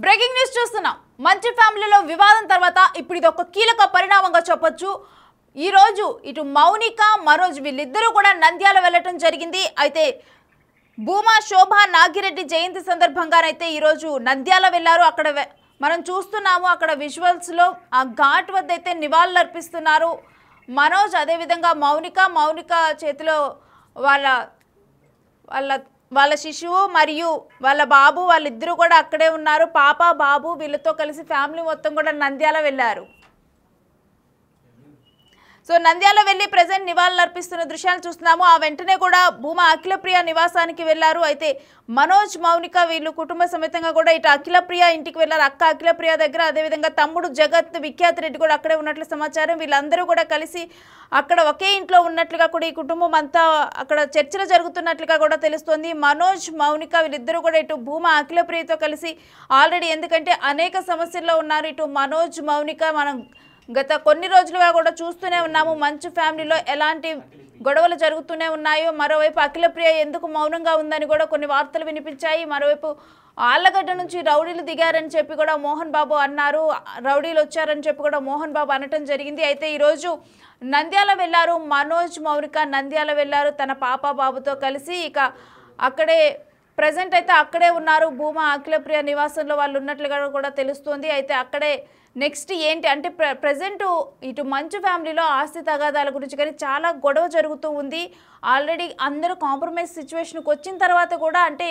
Breaking news చూస్తున్నాం. మంచి ఫ్యామిలీలో వివాదం తర్వాత ఇప్పుడు ఇది ఒక కీలక పరిణామంగా చెప్పొచ్చు. ఈ రోజు ఇటు మౌనిక మనోజ్ వీళ్ళిద్దరూ కూడా నంద్యాల వెళ్ళటం జరిగింది. అయితే భూమా శోభా నాగిరెడ్డి జయంతి సందర్భంగానైతే ఈరోజు నంద్యాల వెళ్ళారు. అక్కడ మనం చూస్తున్నాము, అక్కడ విజువల్స్లో ఆ ఘాట్ వద్ద అయితే నివాళులు అర్పిస్తున్నారు మనోజ్. అదేవిధంగా మౌనిక చేతిలో వాళ్ళ శిశువు మరియు వాళ్ళ బాబు వాళ్ళిద్దరూ కూడా అక్కడే ఉన్నారు. పాప బాబు వీళ్ళతో కలిసి ఫ్యామిలీ మొత్తం కూడా నంద్యాల వెళ్ళారు. సో నంద్యాల వెళ్ళి ప్రజెంట్ నివాళులు అర్పిస్తున్న దృశ్యాలు చూస్తున్నాము. ఆ వెంటనే కూడా భూమా అఖిలప్రియ నివాసానికి వెళ్ళారు. అయితే మనోజ్ మౌనిక వీళ్ళు కుటుంబ సమేతంగా కూడా ఇటు అఖిలప్రియ ఇంటికి వెళ్ళారు. అక్క అఖిలప్రియ దగ్గర, అదేవిధంగా తమ్ముడు జగత్ విఖ్యాత్ రెడ్డి కూడా అక్కడే ఉన్నట్లు సమాచారం. వీళ్ళందరూ కూడా కలిసి అక్కడ ఒకే ఇంట్లో ఉన్నట్లుగా కూడా ఈ కుటుంబం అంతా అక్కడ చర్చలు జరుగుతున్నట్లుగా కూడా తెలుస్తోంది. మనోజ్ మౌనిక వీళ్ళిద్దరూ కూడా ఇటు భూమా అఖిలప్రియతో కలిసి ఆల్రెడీ, ఎందుకంటే అనేక సమస్యల్లో ఉన్నారు. ఇటు మనోజ్ మౌనిక మనం గత కొన్ని రోజులుగా కూడా చూస్తూనే ఉన్నాము. మంచు ఫ్యామిలీలో ఎలాంటి గొడవలు జరుగుతూనే ఉన్నాయో. మరోవైపు అఖిలప్రియ ఎందుకు మౌనంగా ఉందని కూడా కొన్ని వార్తలు వినిపించాయి. మరోవైపు ఆళ్లగడ్డ నుంచి రౌడీలు దిగారని చెప్పి కూడా మోహన్ బాబు అన్నారు. రౌడీలు వచ్చారని చెప్పి కూడా మోహన్ బాబు అనటం జరిగింది. అయితే ఈరోజు నంద్యాల వెళ్ళారు మనోజ్ మౌనిక, నంద్యాల వెళ్ళారు తన పాప బాబుతో కలిసి. ఇక అక్కడే ప్రజెంట్ అయితే అక్కడే ఉన్నారు. భూమా అఖిలప్రియ నివాసంలో వాళ్ళు ఉన్నట్లుగా కూడా తెలుస్తుంది. అయితే అక్కడే నెక్స్ట్ ఏంటి అంటే ప్రజెంట్ ఇటు మంచు ఫ్యామిలీలో ఆస్తి తగాదాల గురించి కానీ చాలా గొడవ జరుగుతూ ఉంది. ఆల్రెడీ అందరూ కాంప్రమైజ్ సిచ్యువేషన్కి వచ్చిన తర్వాత కూడా అంటే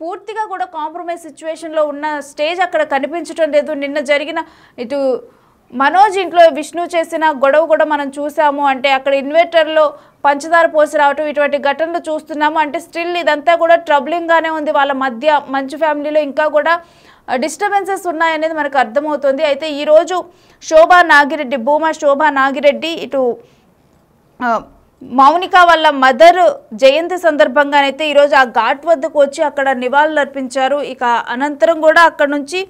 పూర్తిగా కూడా కాంప్రమైజ్ సిచ్యువేషన్లో ఉన్న స్టేజ్ అక్కడ కనిపించడం లేదు. నిన్న జరిగిన ఇటు మనోజ్ ఇంట్లో విష్ణు చేసిన గొడవ కూడా మనం చూసాము. అంటే అక్కడ ఇన్వర్టర్లో పంచదార పోసి రావటం, ఇటువంటి ఘటనలు చూస్తున్నాము. అంటే స్టిల్ ఇదంతా కూడా ట్రబులింగ్గానే ఉంది వాళ్ళ మధ్య. మంచు ఫ్యామిలీలో ఇంకా కూడా డిస్టర్బెన్సెస్ ఉన్నాయనేది మనకు అర్థమవుతుంది. అయితే ఈరోజు భూమా శోభా నాగిరెడ్డి ఇటు మౌనిక వాళ్ళ మదర్ జయంతి సందర్భంగానైతే ఈరోజు ఆ ఘాట్ వద్దకు వచ్చి అక్కడ నివాళులు అర్పించారు. ఇక అనంతరం కూడా అక్కడ నుంచి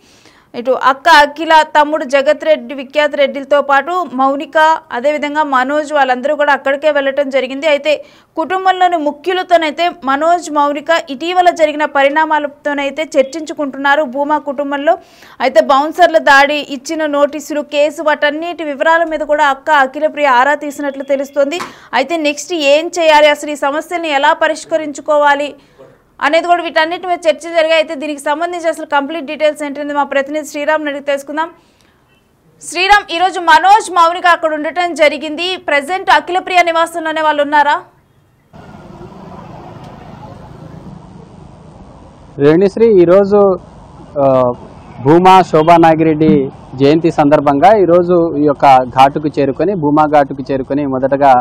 ఇటు అక్క అఖిల, తమ్ముడు జగత్ రెడ్డి విఖ్యాత్ రెడ్డిలతో పాటు మౌనిక, అదేవిధంగా మనోజ్ వాళ్ళందరూ కూడా అక్కడికే వెళ్ళటం జరిగింది. అయితే కుటుంబంలోని ముఖ్యులతోనైతే మనోజ్ మౌనిక ఇటీవల జరిగిన పరిణామాలతోనైతే చర్చించుకుంటున్నారు భూమా కుటుంబంలో. అయితే బౌన్సర్ల దాడి, ఇచ్చిన నోటీసులు, కేసు వాటన్నిటి వివరాల మీద కూడా అక్క అఖిలప్రియ ఆరా తీసినట్లు తెలుస్తోంది. అయితే నెక్స్ట్ ఏం చేయాలి, అసలు ఈ సమస్యని ఎలా పరిష్కరించుకోవాలి అనేది కూడా వీటన్నిటి మీద చర్చ జరిగాయి. అయితే దీనికి సంబంధించి అసలు కంప్లీట్ డీటెయిల్స్ ఏంటంటే మా ప్రతినిధి శ్రీరామ్ అడిగి తెలుసుకుందాం. శ్రీరామ్, ఈరోజు మనోజ్ మౌనిక అక్కడ ఉండటం జరిగింది. ప్రజెంట్ అఖిలప్రియ నివాసంలోనే వాళ్ళు ఉన్నారా? రేణిశ్రీ, ఈరోజు భూమా శోభా నాగిరెడ్డి జయంతి సందర్భంగా ఈరోజు ఈ యొక్క ఘాటుకు చేరుకొని భూమా ఘాటుకు చేరుకొని మొదటగా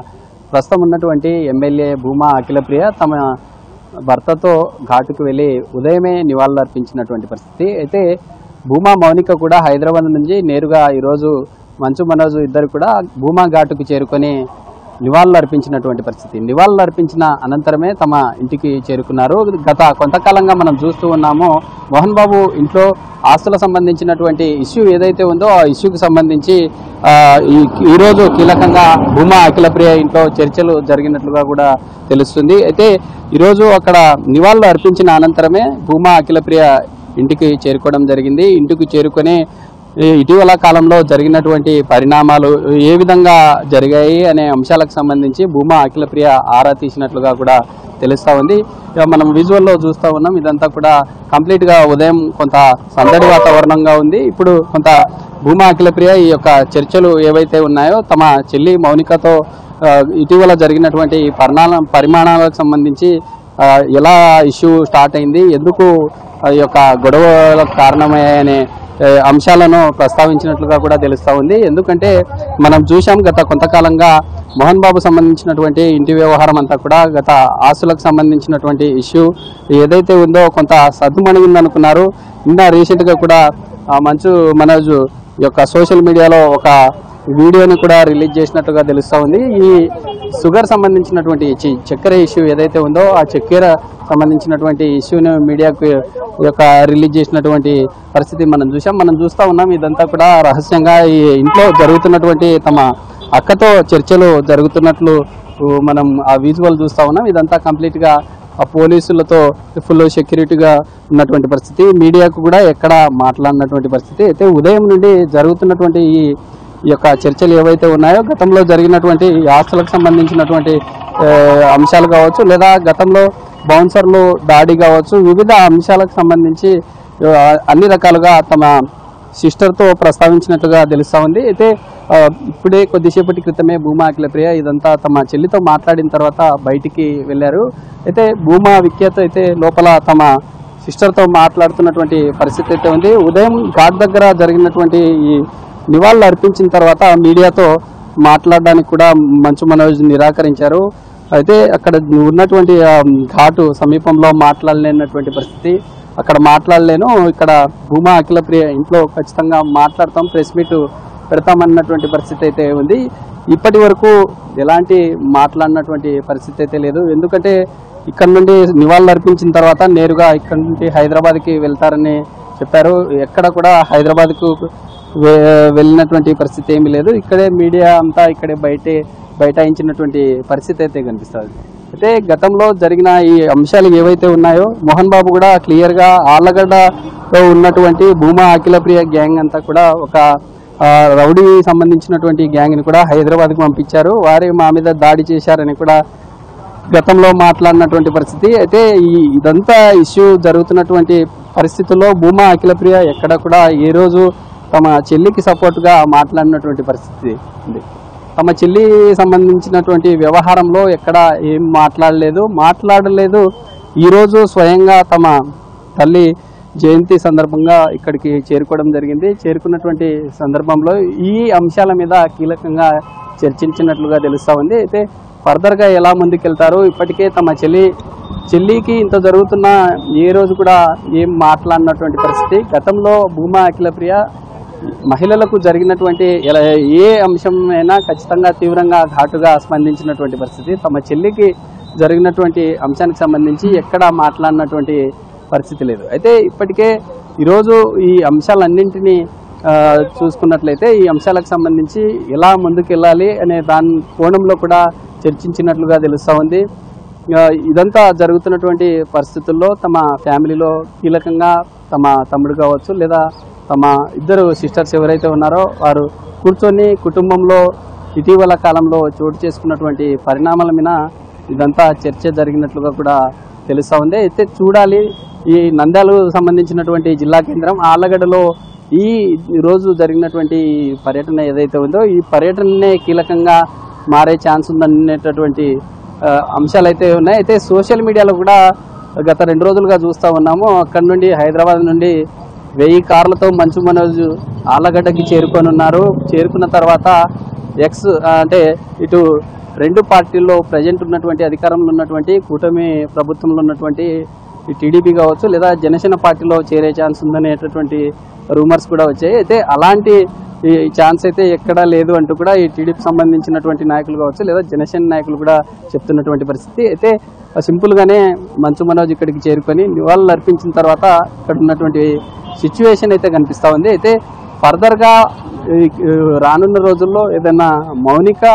ప్రస్తుతం ఉన్నటువంటి ఎమ్మెల్యే భూమా అఖిలప్రియ తమ భర్తతో ఘాటుకు వెళ్ళి ఉదయమే నివాళులు అర్పించినటువంటి పరిస్థితి. అయితే భూమా మౌనిక కూడా హైదరాబాద్ నుంచి నేరుగా ఈరోజు మంచు మనోజ్ ఇద్దరు కూడా భూమా ఘాటుకు చేరుకొని నివాళులు అర్పించినటువంటి పరిస్థితి. నివాళులు అర్పించిన అనంతరమే తమ ఇంటికి చేరుకున్నారు. గత కొంతకాలంగా మనం చూస్తూ ఉన్నాము, మోహన్ బాబు ఇంట్లో ఆస్తులకు సంబంధించినటువంటి ఇష్యూ ఏదైతే ఉందో ఆ ఇష్యూకి సంబంధించి ఈరోజు కీలకంగా భూమా అఖిలప్రియ ఇంట్లో చర్చలు జరిగినట్లుగా కూడా తెలుస్తుంది. అయితే ఈరోజు అక్కడ నివాళులు అర్పించిన అనంతరమే భూమా అఖిలప్రియ ఇంటికి చేరుకోవడం జరిగింది. ఇంటికి చేరుకొని ఇటీవల కాలంలో జరిగినటువంటి పరిణామాలు ఏ విధంగా జరిగాయి అనే అంశాలకు సంబంధించి భూమా అఖిలప్రియ ఆరా తీసినట్లుగా కూడా తెలుస్తూ ఉంది. మనం విజువల్లో చూస్తూ ఉన్నాం. ఇదంతా కూడా కంప్లీట్గా ఉదయం కొంత సందడి వాతావరణంగా ఉంది. ఇప్పుడు కొంత భూమా అఖిలప్రియ ఈ యొక్క చర్చలు ఏవైతే ఉన్నాయో తమ చెల్లి మౌనికతో ఇటీవల జరిగినటువంటి పరిమాణాలకు సంబంధించి ఎలా ఇష్యూ స్టార్ట్ అయింది, ఎందుకు ఈ యొక్క గొడవలకు కారణమయ్యాయనే అంశాలను ప్రస్తావించినట్లుగా కూడా తెలుస్తూ ఉంది. ఎందుకంటే మనం చూసాం గత కొంతకాలంగా మోహన్ బాబు సంబంధించినటువంటి ఇంటి వ్యవహారం అంతా కూడా గత ఆస్తులకు సంబంధించినటువంటి ఇష్యూ ఏదైతే ఉందో కొంత సద్దుమణిగిందనుకున్నారు. నిన్న రీసెంట్గా కూడా మంచు మనోజ్ యొక్క సోషల్ మీడియాలో ఒక వీడియోని కూడా రిలీజ్ చేసినట్టుగా తెలుస్తూ ఉంది. ఈ షుగర్ సంబంధించినటువంటి చక్కెర ఇష్యూ ఏదైతే ఉందో ఆ చక్కెర సంబంధించినటువంటి ఇష్యూని మీడియాకు యొక్క రిలీజ్ చేసినటువంటి పరిస్థితి మనం చూస్తూ ఉన్నాం. ఇదంతా కూడా రహస్యంగా ఈ ఇంట్లో జరుగుతున్నటువంటి తమ అక్కతో చర్చలు జరుగుతున్నట్లు మనం ఆ విజువల్ చూస్తూ ఉన్నాం. ఇదంతా కంప్లీట్గా ఆ పోలీసులతో ఫుల్ సెక్యూరిటీగా ఉన్నటువంటి పరిస్థితి, మీడియాకు కూడా ఎక్కడ మాట్లాడినటువంటి పరిస్థితి. అయితే ఉదయం నుండి జరుగుతున్నటువంటి ఈ యొక్క చర్చలు ఏవైతే ఉన్నాయో గతంలో జరిగినటువంటి ఆస్తులకు సంబంధించినటువంటి అంశాలు కావచ్చు, లేదా గతంలో బౌన్సర్లు దాడి కావచ్చు, వివిధ అంశాలకు సంబంధించి అన్ని రకాలుగా తమ సిస్టర్తో ప్రస్తావించినట్లుగా తెలుస్తూ ఉంది. అయితే ఇప్పుడే కొద్దిసేపటి క్రితమే భూమా అఖిలప్రియ ఇదంతా తమ చెల్లితో మాట్లాడిన తర్వాత బయటికి వెళ్ళారు. అయితే భూమా విఖ్యాత అయితే లోపల తమ సిస్టర్తో మాట్లాడుతున్నటువంటి పరిస్థితి అయితే ఉంది. ఉదయం ఘాట్ దగ్గర జరిగినటువంటి ఈ నివాళులు అర్పించిన తర్వాత మీడియాతో మాట్లాడడానికి కూడా మంచు మనోజ్ నిరాకరించారు. అయితే అక్కడ ఉన్నటువంటి ఘాటు సమీపంలో మాట్లాడలేనటువంటి పరిస్థితి, అక్కడ మాట్లాడలేను, ఇక్కడ భూమా అఖిలప్రియ ఇంట్లో ఖచ్చితంగా మాట్లాడతాం, ప్రెస్ మీట్ పెడతామన్నటువంటి పరిస్థితి అయితే ఉంది. ఇప్పటి వరకు ఎలాంటి మాట్లాడినటువంటి పరిస్థితి అయితే లేదు. ఎందుకంటే ఇక్కడ నుండి నివాళులు అర్పించిన తర్వాత నేరుగా ఇక్కడ నుండి హైదరాబాద్కి వెళ్తారని చెప్పారు. ఎక్కడ కూడా హైదరాబాద్కు వెళ్ళినటువంటి పరిస్థితి ఏమీ లేదు. ఇక్కడే మీడియా అంతా ఇక్కడే బైఠాయించినటువంటి పరిస్థితి అయితే కనిపిస్తుంది. అయితే గతంలో జరిగిన ఈ అంశాలు ఏవైతే ఉన్నాయో మోహన్ బాబు కూడా క్లియర్గా ఆళ్లగడ్డలో ఉన్నటువంటి భూమా అఖిలప్రియ గ్యాంగ్ అంతా కూడా ఒక రౌడీ సంబంధించినటువంటి గ్యాంగ్ని కూడా హైదరాబాద్కి పంపించారు, వారే మా మీద దాడి చేశారని కూడా గతంలో మాట్లాడినటువంటి పరిస్థితి. అయితే ఇదంతా ఇష్యూ జరుగుతున్నటువంటి పరిస్థితుల్లో భూమా అఖిలప్రియ ఎక్కడ కూడా ఏ రోజు తమ చెల్లికి సపోర్ట్గా మాట్లాడినటువంటి పరిస్థితి ఉంది. తమ చెల్లి సంబంధించినటువంటి వ్యవహారంలో ఎక్కడ ఏం మాట్లాడలేదు. ఈరోజు స్వయంగా తమ తల్లి జయంతి సందర్భంగా ఇక్కడికి చేరుకోవడం జరిగింది. చేరుకున్నటువంటి సందర్భంలో ఈ అంశాల మీద కీలకంగా చర్చించినట్లుగా తెలుస్తూ ఉంది. అయితే ఫర్దర్గా ఎలా ముందుకెళ్తారు, ఇప్పటికే తమ చెల్లికి ఇంత జరుగుతున్న ఏ రోజు కూడా ఏం మాట్లాడినటువంటి పరిస్థితి. గతంలో భూమా అఖిలప్రియ మహిళలకు జరిగినటువంటి ఏ అంశమైనా ఖచ్చితంగా తీవ్రంగా ఘాటుగా స్పందించినటువంటి పరిస్థితి. తమ చెల్లికి జరిగినటువంటి అంశానికి సంబంధించి ఎక్కడా మాట్లాడినటువంటి పరిస్థితి లేదు. అయితే ఇప్పటికే ఈరోజు ఈ అంశాలన్నింటినీ చూసుకున్నట్లయితే ఈ అంశాలకు సంబంధించి ఎలా ముందుకెళ్ళాలి అనే దాని కోణంలో కూడా చర్చించినట్లుగా తెలుస్తూ ఉంది. ఇదంతా జరుగుతున్నటువంటి పరిస్థితుల్లో తమ ఫ్యామిలీలో కీలకంగా తమ తమ్ముడు కావచ్చు, లేదా తమ ఇద్దరు సిస్టర్స్ ఎవరైతే ఉన్నారో వారు కూర్చొని కుటుంబంలో ఇటీవల కాలంలో చోటు చేసుకున్నటువంటి పరిణామాల మీద ఇదంతా చర్చ జరిగినట్లుగా కూడా తెలుస్తూ ఉంది. అయితే చూడాలి, ఈ నంద్యాలకు సంబంధించినటువంటి జిల్లా కేంద్రం ఆళ్లగడ్డలో ఈ రోజు జరిగినటువంటి పర్యటన ఏదైతే ఉందో ఈ పర్యటననే కీలకంగా మారే ఛాన్స్ ఉందనేటటువంటి అంశాలు అయితే ఉన్నాయి. అయితే సోషల్ మీడియాలో కూడా గత 2 రోజులుగా చూస్తూ ఉన్నాము, అక్కడి నుండి హైదరాబాద్ నుండి 1000 కార్లతో మంచు మనోజ్ ఆళ్లగడ్డకి చేరుకొని చేరుకున్న తర్వాత అంటే ఇటు 2 పార్టీల్లో ప్రజెంట్ ఉన్నటువంటి అధికారంలో ఉన్నటువంటి కూటమి ప్రభుత్వంలో ఉన్నటువంటి టీడీపీ కావచ్చు, లేదా జనసేన పార్టీలో చేరే ఛాన్స్ ఉందనేటటువంటి రూమర్స్ కూడా వచ్చాయి. అయితే అలాంటి ఛాన్స్ అయితే ఎక్కడా లేదు అంటూ కూడా ఈ టీడీపీ సంబంధించినటువంటి నాయకులు కావచ్చు, లేదా జనసేన నాయకులు కూడా చెప్తున్నటువంటి పరిస్థితి. అయితే సింపుల్గానే మంచు మనోజ్ ఇక్కడికి చేరుకొని నివాళులు అర్పించిన తర్వాత ఇక్కడ ఉన్నటువంటి సిచ్యువేషన్ అయితే కనిపిస్తూ ఉంది. అయితే ఫర్దర్గా రానున్న రోజుల్లో ఏదైనా మౌనిక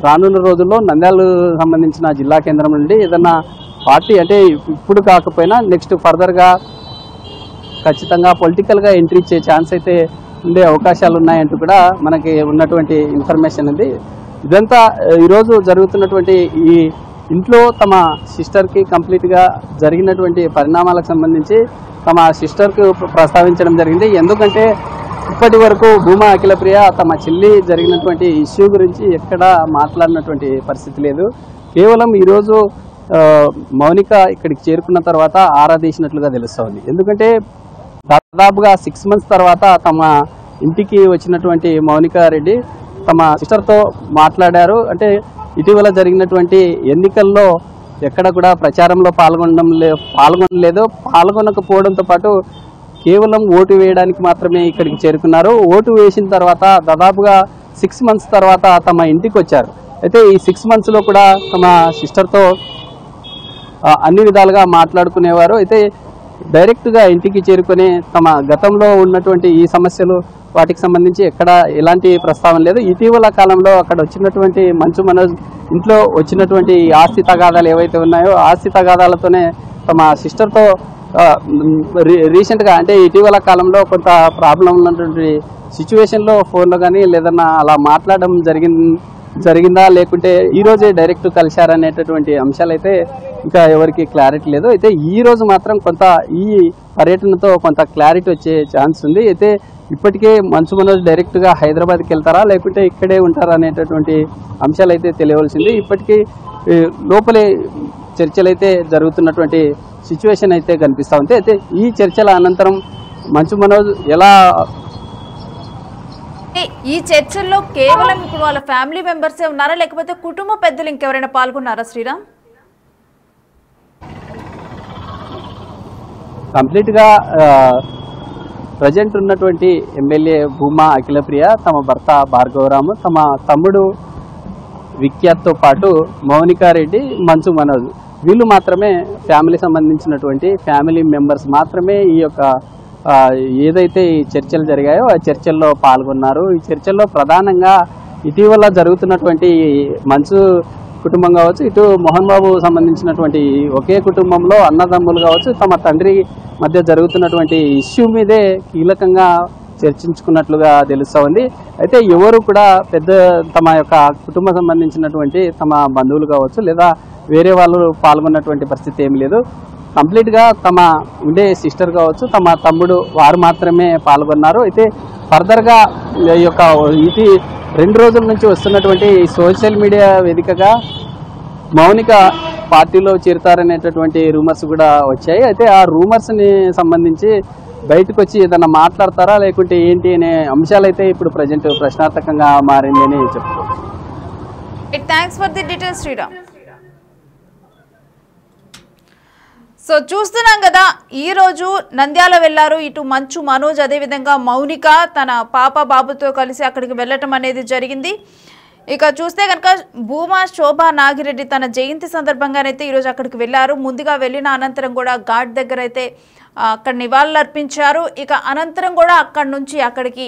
రానున్న రోజుల్లో నంద్యాలకు సంబంధించిన జిల్లా కేంద్రం నుండి ఏదైనా పార్టీ అంటే ఇప్పుడు కాకపోయినా నెక్స్ట్ ఫర్దర్గా ఖచ్చితంగా పొలిటికల్గా ఎంట్రీ ఇచ్చే ఛాన్స్ అయితే ఉండే అవకాశాలు ఉన్నాయంటూ కూడా మనకి ఉన్నటువంటి ఇన్ఫర్మేషన్ ఉంది. ఇదంతా ఈరోజు జరుగుతున్నటువంటి ఈ ఇంట్లో తమ సిస్టర్కి కంప్లీట్గా జరిగినటువంటి పరిణామాలకు సంబంధించి తమ సిస్టర్కు ప్రస్తావించడం జరిగింది. ఎందుకంటే ఇప్పటి వరకు భూమా అఖిలప్రియ తమ చెల్లి జరిగినటువంటి ఇష్యూ గురించి ఎక్కడా మాట్లాడినటువంటి పరిస్థితి లేదు. కేవలం ఈరోజు మౌనిక ఇక్కడికి చేరుకున్న తర్వాత ఆరాధీసినట్లుగా తెలుస్తోంది. ఎందుకంటే దాదాపుగా 6 months తర్వాత తమ ఇంటికి వచ్చినటువంటి మౌనిక రెడ్డి తమ సిస్టర్తో మాట్లాడారు. అంటే ఇటీవల జరిగినటువంటి ఎన్నికల్లో ఎక్కడ కూడా ప్రచారంలో పాల్గొనలేదు. పాల్గొనకపోవడంతో పాటు కేవలం ఓటు వేయడానికి మాత్రమే ఇక్కడికి చేరుకున్నారు. ఓటు వేసిన తర్వాత దాదాపుగా 6 months తర్వాత తమ ఇంటికి వచ్చారు. అయితే ఈ 6 monthsలో కూడా తమ సిస్టర్తో అన్ని విధాలుగా మాట్లాడుకునేవారు. అయితే డైరెక్ట్గా ఇంటికి చేరుకొని తమ గతంలో ఉన్నటువంటి ఈ సమస్యలు వాటికి సంబంధించి ఎక్కడ ఎలాంటి ప్రస్తావన లేదు. ఇటీవల కాలంలో అక్కడ వచ్చినటువంటి మంచు మనోజ్ ఇంట్లో వచ్చినటువంటి ఆస్తి తగాదాలు ఏవైతే ఉన్నాయో ఆస్తి తగాదాలతోనే తమ సిస్టర్తో రీసెంట్గా అంటే ఇటీవల కాలంలో కొంత ప్రాబ్లం ఉన్నటువంటి సిచ్యువేషన్లో ఫోన్లో కానీ లేదన్నా అలా మాట్లాడడం జరిగిందా లేకుంటే ఈరోజే డైరెక్ట్ కలిశారనేటటువంటి అంశాలైతే ఇంకా ఎవరికి క్లారిటీ లేదు. అయితే ఈ రోజు మాత్రం కొంత ఈ పర్యటనతో కొంత క్లారిటీ వచ్చే ఛాన్స్ ఉంది. అయితే ఇప్పటికే మంచు మనోజ్ డైరెక్ట్గా హైదరాబాద్కి వెళ్తారా లేకుంటే ఇక్కడే ఉంటారా అనేటటువంటి అంశాలు అయితే తెలియవలసింది. ఇప్పటికీ లోపలే చర్చలు అయితే జరుగుతున్నటువంటి సిచ్యువేషన్ అయితే కనిపిస్తూ ఉంది. అయితే ఈ చర్చల అనంతరం మంచు మనోజ్ ఎలా ఈ చర్చల్లో కేవలం ఇప్పుడు వాళ్ళ ఫ్యామిలీ మెంబర్సే ఉన్నారా లేకపోతే కుటుంబ పెద్దలు ఇంకెవరైనా పాల్గొన్నారా శ్రీరామ్? కంప్లీట్గా ప్రజెంట్ ఉన్నటువంటి ఎమ్మెల్యే భూమా అఖిలప్రియ, తమ భర్త భార్గవరాము, తమ తమ్ముడు విఖ్యాత్తో పాటు మౌనికారెడ్డి, మంచు మనోజ్ వీళ్ళు మాత్రమే ఫ్యామిలీ సంబంధించినటువంటి ఫ్యామిలీ మెంబర్స్ మాత్రమే ఈ యొక్క ఏదైతే ఈ చర్చలు జరిగాయో ఆ చర్చల్లో పాల్గొన్నారు. ఈ చర్చల్లో ప్రధానంగా ఇటీవల జరుగుతున్నటువంటి మంచు కుటుంబం కావచ్చు, ఇటు మోహన్ బాబు సంబంధించినటువంటి ఒకే కుటుంబంలో అన్నదమ్ములు కావచ్చు, తమ తండ్రి మధ్య జరుగుతున్నటువంటి ఇష్యూ మీదే కీలకంగా చర్చించుకున్నట్లుగా తెలుస్తూ ఉంది. అయితే ఎవరు కూడా పెద్ద తమ యొక్క కుటుంబం సంబంధించినటువంటి తమ బంధువులు కావచ్చు లేదా వేరే వాళ్ళు పాల్గొన్నటువంటి పరిస్థితి ఏమి లేదు. కంప్లీట్గా తమ ఉండే సిస్టర్ కావచ్చు, తమ తమ్ముడు వారు మాత్రమే పాల్గొన్నారు. అయితే ఫర్దర్గా ఈ యొక్క ఇది 2 రోజుల నుంచి వస్తున్నటువంటి సోషల్ మీడియా వేదికగా మౌనిక పార్టీలో చేరుతారనేటటువంటి రూమర్స్ కూడా వచ్చాయి. అయితే ఆ రూమర్స్ని సంబంధించి బయటకు వచ్చి ఏదన్నా మాట్లాడతారా లేకుంటే ఏంటి అనే అంశాలు అయితే ఇప్పుడు ప్రజెంట్ ప్రశ్నార్థకంగా మారింది అని చెప్పుకోవచ్చు. Thanks for the details Sriram. So చూస్తున్నాం కదా, ఈరోజు నంద్యాల వెళ్లారు ఇటు మంచు మనోజ్, అదేవిధంగా మౌనిక తన పాప బాబుతో కలిసి అక్కడికి వెళ్ళటం అనేది జరిగింది. ఇక చూస్తే కనుక భూమా శోభా నాగిరెడ్డి తన జయంతి సందర్భంగానైతే ఈరోజు అక్కడికి వెళ్ళారు. ముందుగా వెళ్ళిన అనంతరం కూడా ఘాట్ దగ్గర అయితే అక్కడ నివాళులు అర్పించారు. ఇక అనంతరం కూడా అక్కడి నుంచి అక్కడికి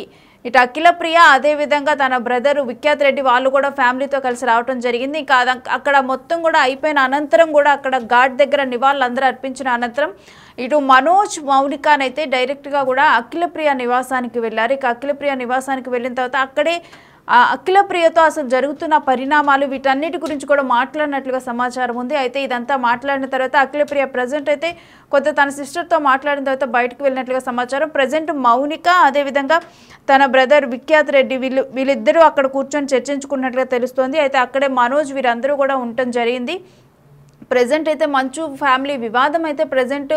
ఇటు అఖిలప్రియ అదేవిధంగా తన బ్రదరు విఖ్యాత్ రెడ్డి వాళ్ళు కూడా ఫ్యామిలీతో కలిసి రావడం జరిగింది. ఇంకా అక్కడ మొత్తం కూడా అయిపోయిన అనంతరం కూడా అక్కడ ఘాట్ దగ్గర నివాళులు అందరూ అర్పించిన అనంతరం ఇటు మనోజ్ మౌనికానైతే డైరెక్ట్గా కూడా అఖిలప్రియ నివాసానికి వెళ్ళారు. ఇక అఖిలప్రియ నివాసానికి వెళ్ళిన తర్వాత అక్కడే అఖిలప్రియతో అసలు జరుగుతున్న పరిణామాలు వీటన్నిటి గురించి కూడా మాట్లాడినట్లుగా సమాచారం ఉంది. అయితే ఇదంతా మాట్లాడిన తర్వాత అఖిలప్రియ ప్రజెంట్ అయితే కొంత తన సిస్టర్తో మాట్లాడిన తర్వాత బయటకు వెళ్ళినట్లుగా సమాచారం. ప్రజెంట్ మౌనిక అదేవిధంగా తన బ్రదర్ విఖ్యాత్ రెడ్డి వీళ్ళిద్దరూ అక్కడ కూర్చొని చర్చించుకున్నట్లుగా తెలుస్తోంది. అయితే అక్కడే మనోజ్ వీరందరూ కూడా ఉండటం జరిగింది. ప్రజెంట్ అయితే మంచు ఫ్యామిలీ వివాదం అయితే ప్రజెంట్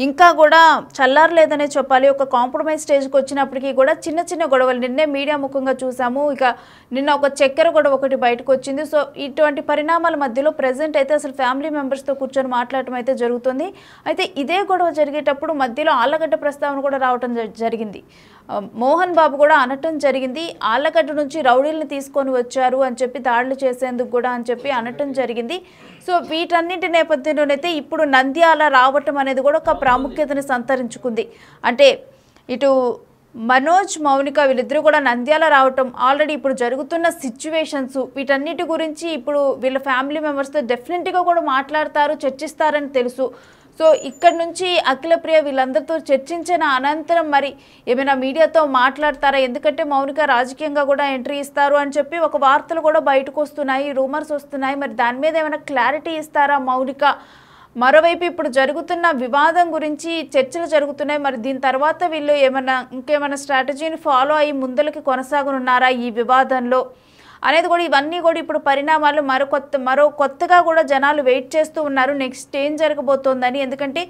ఇంకా కూడా చల్లారలేదనే చెప్పాలి. ఒక కాంప్రమైజ్ స్టేజ్కి వచ్చినప్పటికీ కూడా చిన్న చిన్న గొడవలు నిన్నే మీడియా ముఖంగా చూసాము. ఇక నిన్న ఒక చక్కెర గొడవ ఒకటి బయటకు వచ్చింది. సో ఇటువంటి పరిణామాల మధ్యలో ప్రజెంట్ అయితే అసలు ఫ్యామిలీ మెంబర్స్తో కూర్చొని మాట్లాడటం అయితే జరుగుతుంది. అయితే ఇదే గొడవ జరిగేటప్పుడు మధ్యలో ఆళ్ళగడ్డ ప్రస్తావన కూడా రావటం జరిగింది. మోహన్ బాబు కూడా అనటం జరిగింది, ఆళ్ళగడ్డ నుంచి రౌడీల్ని తీసుకొని వచ్చారు అని చెప్పి దాడులు చేసేందుకు కూడా అని చెప్పి అనటం జరిగింది. సో వీటన్నింటి నేపథ్యంలోనైతే ఇప్పుడు నంద్యాల రావటం అనేది కూడా ఒక ప్రాముఖ్యతను సంతరించుకుంది. అంటే ఇటు మనోజ్ మౌనిక వీళ్ళిద్దరూ కూడా నంద్యాల రావటం, ఆల్రెడీ ఇప్పుడు జరుగుతున్న సిచ్యువేషన్స్ వీటన్నిటి గురించి ఇప్పుడు వీళ్ళ ఫ్యామిలీ మెంబర్స్తో డెఫినెట్గా కూడా మాట్లాడతారు, చర్చిస్తారని తెలుసు. సో ఇక్కడ నుంచి అఖిలప్రియ వీళ్ళందరితో చర్చించిన అనంతరం మరి ఏమైనా మీడియాతో మాట్లాడతారా? ఎందుకంటే మౌనిక రాజకీయంగా కూడా ఎంట్రీ ఇస్తారు అని చెప్పి ఒక వార్తలు కూడా బయటకు వస్తున్నాయి, రూమర్స్ వస్తున్నాయి. మరి దాని మీద ఏమైనా క్లారిటీ ఇస్తారా మౌనిక? మరోవైపు ఇప్పుడు జరుగుతున్న వివాదం గురించి చర్చలు జరుగుతున్నాయి. మరి దీని తర్వాత వీళ్ళు ఇంకేమైనా స్ట్రాటజీని ఫాలో అయ్యి ముందలకి కొనసాగనున్నారా ఈ వివాదంలో అనేది కూడా ఇవన్నీ కూడా ఇప్పుడు పరిణామాలు మరో కొత్తగా కూడా జనాలు వెయిట్ చేస్తూ ఉన్నారు నెక్స్ట్ ఏం జరగబోతోందని. ఎందుకంటే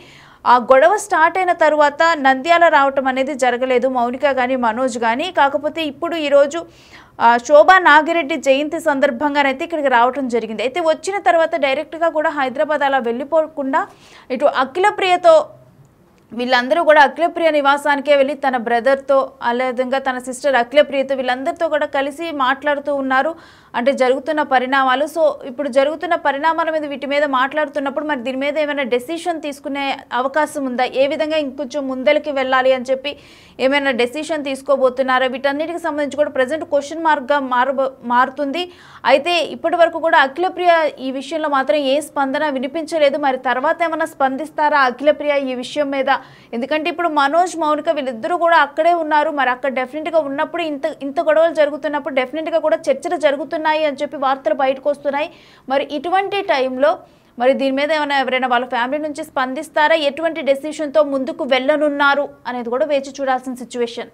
ఆ గొడవ స్టార్ట్ అయిన తర్వాత నంద్యాల రావటం అనేది జరగలేదు మౌనిక కానీ మనోజ్ కానీ. కాకపోతే ఇప్పుడు ఈరోజు శోభా నాగిరెడ్డి జయంతి సందర్భంగానైతే ఇక్కడికి రావటం జరిగింది. అయితే వచ్చిన తర్వాత డైరెక్ట్గా కూడా హైదరాబాద్ అలా వెళ్ళిపోకుండా ఇటు అఖిలప్రియతో వీళ్ళందరూ కూడా అఖిలప్రియ నివాసానికే వెళ్ళి తన బ్రదర్తో అదేవిధంగా తన సిస్టర్ అఖిలప్రియతో వీళ్ళందరితో కూడా కలిసి మాట్లాడుతూ ఉన్నారు. అంటే జరుగుతున్న పరిణామాలు. సో ఇప్పుడు జరుగుతున్న పరిణామాల మీద వీటి మీద మాట్లాడుతున్నప్పుడు మరి దీని మీద ఏమైనా డెసిషన్ తీసుకునే అవకాశం ఉందా? ఏ విధంగా ఇంకొంచెం ముందరికి వెళ్ళాలి అని చెప్పి ఏమైనా డెసిషన్ తీసుకోబోతున్నారా? వీటన్నిటికి సంబంధించి కూడా ప్రజెంట్ క్వశ్చన్ మార్క్గా మారుతుంది. అయితే ఇప్పటి వరకు కూడా అఖిలప్రియ ఈ విషయంలో మాత్రం ఏ స్పందన వినిపించలేదు. మరి తర్వాత ఏమైనా స్పందిస్తారా అఖిలప్రియ ఈ విషయం మీద? ఎందుకంటే ఇప్పుడు మనోజ్, మౌనిక వీళ్ళిద్దరూ కూడా అక్కడే ఉన్నారు. మరి అక్కడ డెఫినెట్గా ఉన్నప్పుడు ఇంత గొడవలు జరుగుతున్నప్పుడు డెఫినెట్గా కూడా చర్చలు జరుగుతున్నాయి అని చెప్పి వార్తలు బయటకు వస్తున్నాయి. మరి ఇటువంటి టైంలో మరి దీని మీద ఎవరైనా వాళ్ళ ఫ్యామిలీ నుంచి స్పందిస్తారా? ఎటువంటి డెసిషన్తో ముందుకు వెళ్ళనున్నారు అనేది కూడా వేచి చూడాల్సిన సిచ్యువేషన్.